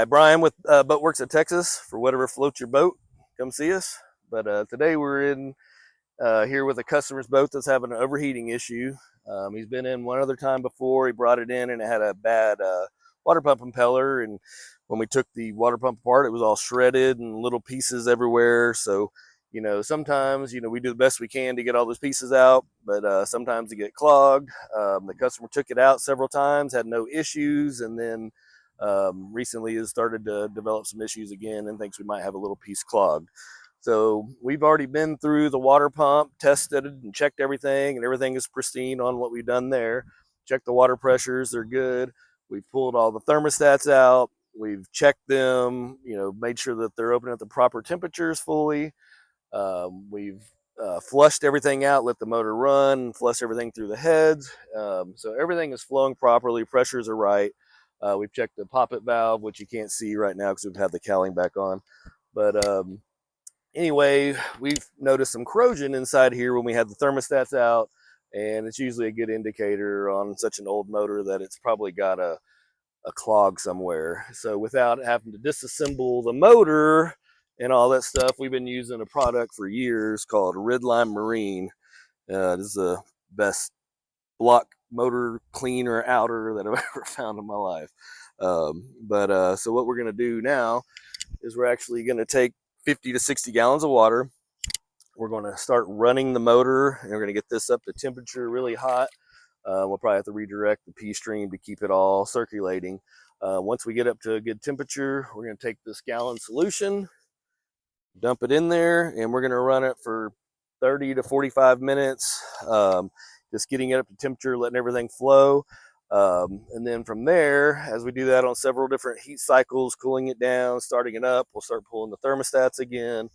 Hi, Brian with Boatworks of Texas. For whatever floats your boat, come see us. But today we're in here with a customer's boat that's having an overheating issue. He's been in one other time before. He brought it in and it had a bad water pump impeller. And when we took the water pump apart, it was all shredded and little pieces everywhere. So, sometimes, we do the best we can to get all those pieces out, but sometimes they get clogged. The customer took it out several times, had no issues, and then recently has started to develop some issues again and thinks we might have a little piece clogged. So we've already been through the water pump, tested it and checked everything, and everything is pristine on what we've done there. Checked the water pressures, they're good. We've pulled all the thermostats out. We've checked them, made sure that they're open at the proper temperatures fully. We've flushed everything out, let the motor run, flush everything through the heads. So everything is flowing properly, pressures are right. We've checked the poppet valve, which you can't see right now because we've had the cowling back on. But anyway, we've noticed some corrosion inside here when we had the thermostats out, and it's usually a good indicator on such an old motor that it's probably got a clog somewhere. So without having to disassemble the motor and all that stuff, we've been using a product for years called Rydlyme Marine. This is the best block motor cleaner outer that I've ever found in my life. So what we're going to do now is we're actually going to take 50 to 60 gallons of water. We're going to start running the motor, and we're going to get this up to temperature really hot. We'll probably have to redirect the P stream to keep it all circulating. Once we get up to a good temperature, we're going to take this gallon solution, dump it in there, and we're going to run it for 30 to 45 minutes. Just getting it up to temperature, letting everything flow. And then from there, as we do that on several different heat cycles, cooling it down, starting it up, we'll start pulling the thermostats again,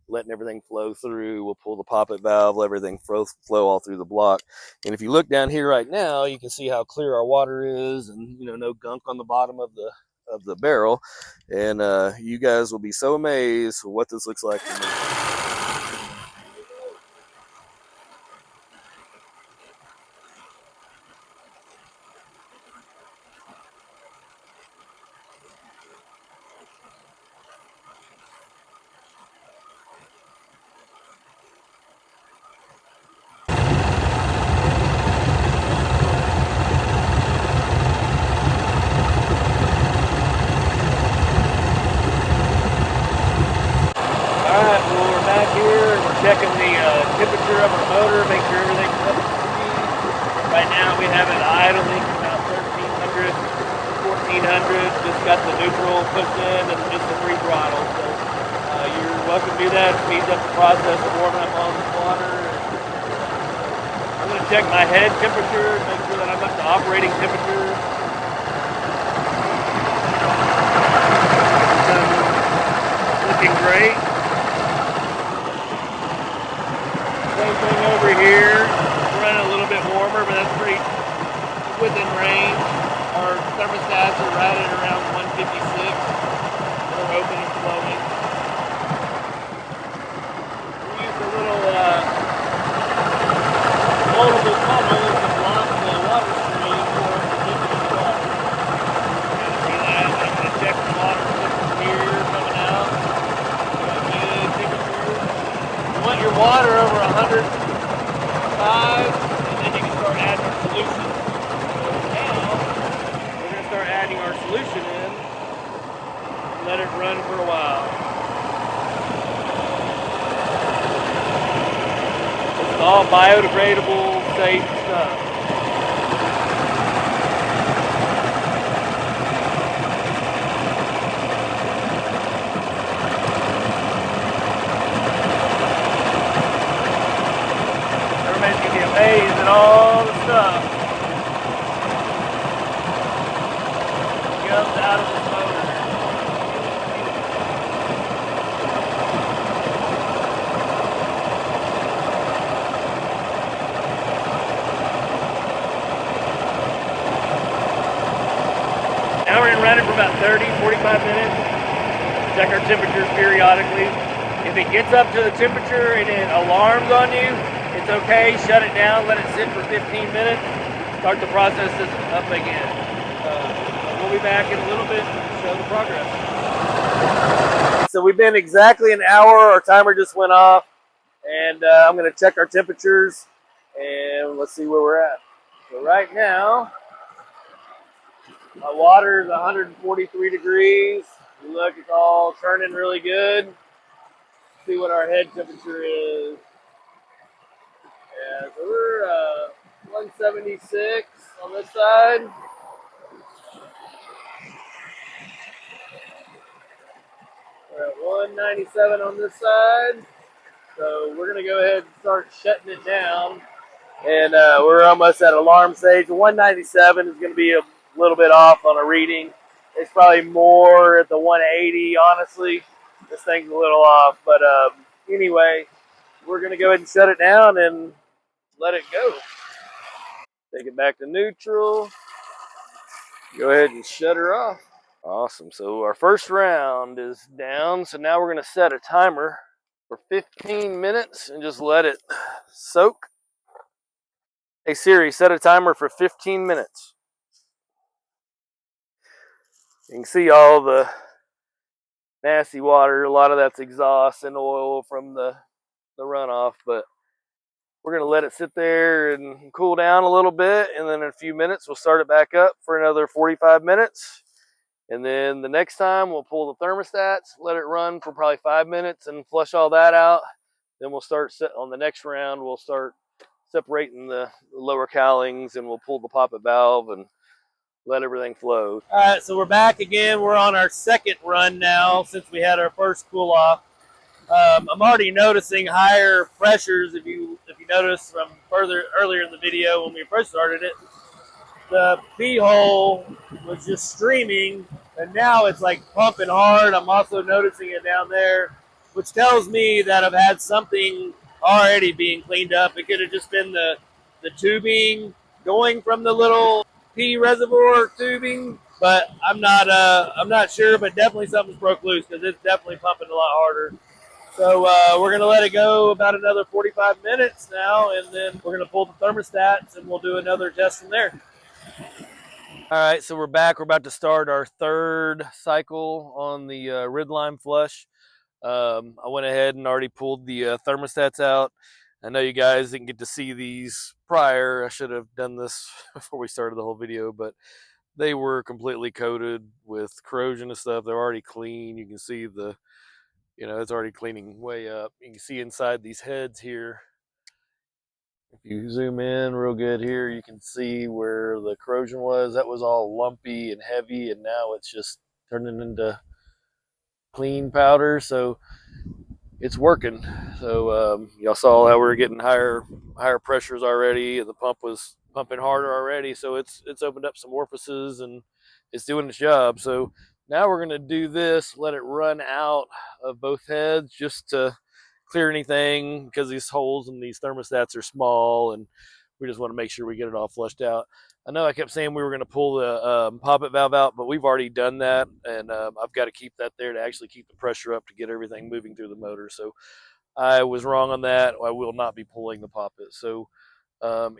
letting everything flow through. We'll pull the poppet valve, let everything flow all through the block. And if you look down here right now, you can see how clear our water is, and no gunk on the bottom of the barrel. And you guys will be so amazed what this looks like to me. Alright, well, we're back here and we're checking the temperature of our motor, make sure everything's up to speed. Right now we have it idling about 1300, 1400, just got the neutral hooked in and just the free throttle. So you're welcome to do that. It speeds up the process of warming up all this water. I'm going to check my head temperature, make sure that I'm up to operating temperature. Looking great. Same thing over here. We're running a little bit warmer, but that's pretty within range. Our thermostats are right at around 156. They're open and flowing. We use a little moldable funnel to block the water stream for the dipping water. You can see that. I'm going to check the water from here coming out. Good temperature. You want your water over 105, and then you can start adding our solution. So now, we're going to start adding our solution in and let it run for a while. It's all biodegradable, safe stuff. Everybody's going to be amazed at all the stuff that comes out of this motor. Now we're going to run it for about 30, 45 minutes. Check our temperatures periodically. If it gets up to the temperature and it alarms on you, it's okay, shut it down, let it sit for 15 minutes, start the process up again. we'll be back in a little bit to show the progress. So we've been exactly an hour. Our timer just went off, and I'm going to check our temperatures, and let's see where we're at. So right now, my water is 143 degrees. You look, it's all turning really good. Let's see what our head temperature is. Yeah, so we're 176 on this side. We're at 197 on this side. So we're going to go ahead and start shutting it down. And we're almost at alarm stage. 197 is going to be a little bit off on a reading. It's probably more at the 180, honestly. This thing's a little off. But anyway, we're going to go ahead and shut it down and let it go. Take it back to neutral. Go ahead and shut her off. Awesome. So our first round is down. So now we're going to set a timer for 15 minutes and just let it soak. Hey Siri, set a timer for 15 minutes. You can see all the nasty water. A lot of that's exhaust and oil from the runoff, but we're going to let it sit there and cool down a little bit, and then in a few minutes we'll start it back up for another 45 minutes. And then the next time we'll pull the thermostats, let it run for probably 5 minutes and flush all that out. Then we'll start on the next round, we'll start separating the lower cowlings, and we'll pull the poppet valve and let everything flow. All right, so we're back again. We're on our second run now since we had our first cool off. I'm already noticing higher pressures. If you notice from earlier in the video when we first started it, the pee hole was just streaming, and now it's like pumping hard. I'm also noticing it down there, which tells me that I've had something already being cleaned up. It could have just been the tubing going from the little pee reservoir tubing, but I'm not sure. But definitely something's broke loose because it's definitely pumping a lot harder. So we're going to let it go about another 45 minutes now, and then we're going to pull the thermostats, and we'll do another test from there. All right, so we're back. We're about to start our third cycle on the Rydlyme Flush. I went ahead and already pulled the thermostats out. I know you guys didn't get to see these prior. I should have done this before we started the whole video, but they were completely coated with corrosion and stuff. They're already clean. You can see it's already cleaning way up. You can see inside these heads here. If you zoom in real good here, you can see where the corrosion was. That was all lumpy and heavy, and now it's just turning into clean powder. So it's working. So y'all saw how we were getting higher pressures already. The pump was pumping harder already, so it's opened up some orifices and it's doing its job. So now we're going to do this, let it run out of both heads just to clear anything, because these holes in these thermostats are small, and we just want to make sure we get it all flushed out. I know I kept saying we were going to pull the poppet valve out, but we've already done that, and I've got to keep that there to actually keep the pressure up to get everything moving through the motor. So I was wrong on that. I will not be pulling the poppet. So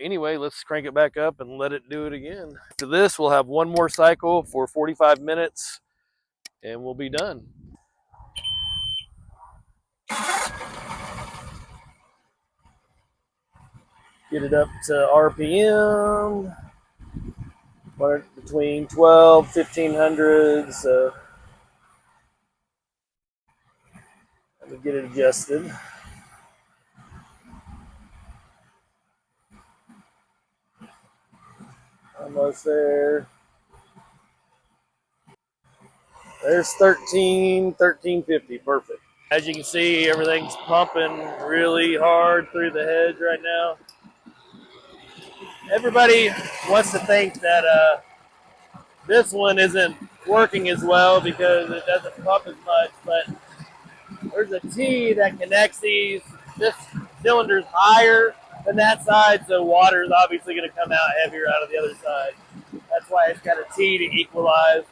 anyway, let's crank it back up and let it do it again. After this, we'll have one more cycle for 45 minutes, and we'll be done. Get it up to RPM. Between 12, 1500. So let me get it adjusted. Almost there. There's 1350. Perfect. As you can see, everything's pumping really hard through the heads right now. Everybody wants to think that this one isn't working as well because it doesn't pump as much, but there's a T that connects these. This cylinder's higher than that side, so water is obviously going to come out heavier out of the other side. That's why it's got a T to equalize.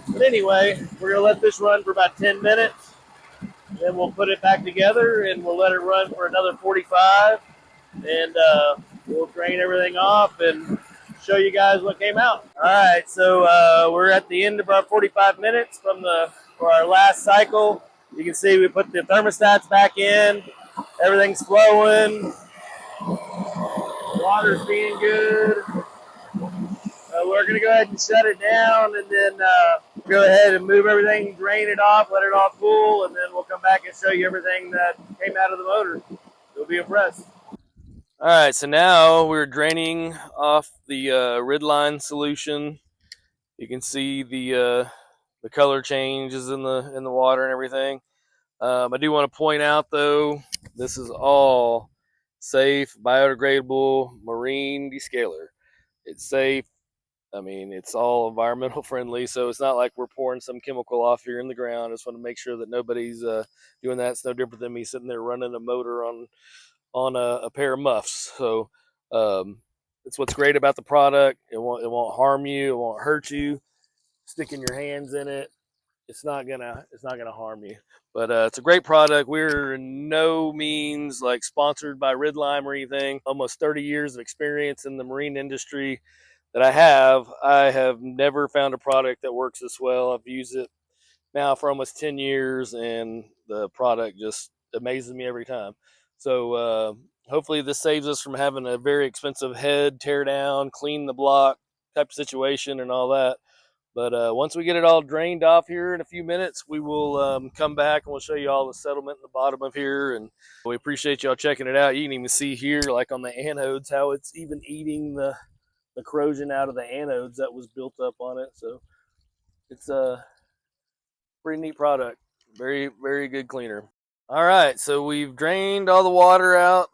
But anyway, we're going to let this run for about 10 minutes. Then we'll put it back together, and we'll let it run for another 45. And we'll drain everything off and show you guys what came out. All right, so we're at the end of our 45 minutes for our last cycle. You can see we put the thermostats back in. Everything's flowing. Water's being good. We're going to go ahead and shut it down, and then go ahead and move everything, drain it off, let it all cool, and then we'll come back and show you everything that came out of the motor. You'll be impressed. All right, so now we're draining off the Rydlyme solution. You can see the color changes in the water and everything. I do want to point out though, this is all safe, biodegradable marine descaler. It's safe. I mean, it's all environmental friendly, so it's not like we're pouring some chemical off here in the ground. I just want to make sure that nobody's doing that. It's no different than me sitting there running a motor on a pair of muffs. So that's what's great about the product. It won't harm you. It won't hurt you. Sticking your hands in it, it's not gonna harm you. But it's a great product. We're in no means like sponsored by Rydlyme or anything. Almost 30 years of experience in the marine industry that I have never found a product that works this well. I've used it now for almost 10 years, and the product just amazes me every time. So hopefully this saves us from having a very expensive head tear down, clean the block type of situation and all that. But once we get it all drained off here in a few minutes, we will come back and we'll show you all the settlement in the bottom of here. And we appreciate y'all checking it out. You can even see here, like on the anodes, how it's even eating the corrosion out of the anodes that was built up on it. So it's a pretty neat product. Very, very good cleaner. All right, so we've drained all the water out.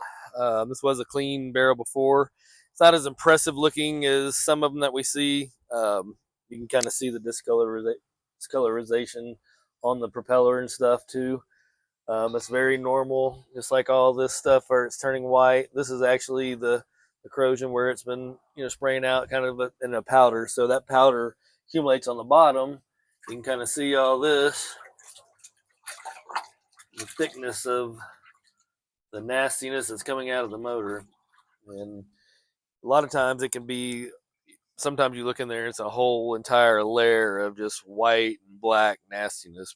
This was a clean barrel before. It's not as impressive looking as some of them that we see. You can kind of see the discolorization on the propeller and stuff too. It's very normal, just like all this stuff where it's turning white. This is actually the corrosion where it's been spraying out kind of in a powder. So that powder accumulates on the bottom. You can kind of see all this, the thickness of the nastiness that's coming out of the motor. And a lot of times it can be, sometimes you look in there, it's a whole entire layer of just white and black nastiness.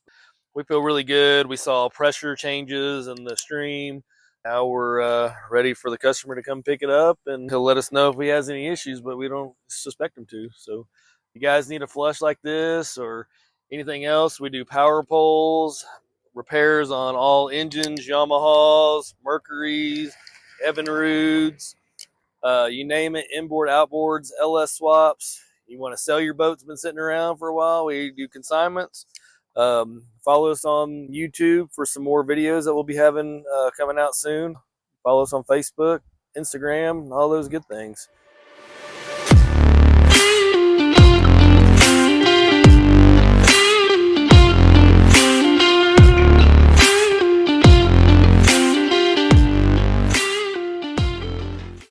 We feel really good. We saw pressure changes in the stream. Now we're ready for the customer to come pick it up, and he'll let us know if he has any issues, but we don't suspect him to. So if you guys need a flush like this or anything else, we do power poles, repairs on all engines, Yamahas, Mercuries, Evinrudes, you name it, inboard, outboards, LS swaps. You want to sell your boat that's been sitting around for a while, we do consignments. Follow us on YouTube for some more videos that we'll be having coming out soon. Follow us on Facebook, Instagram, all those good things.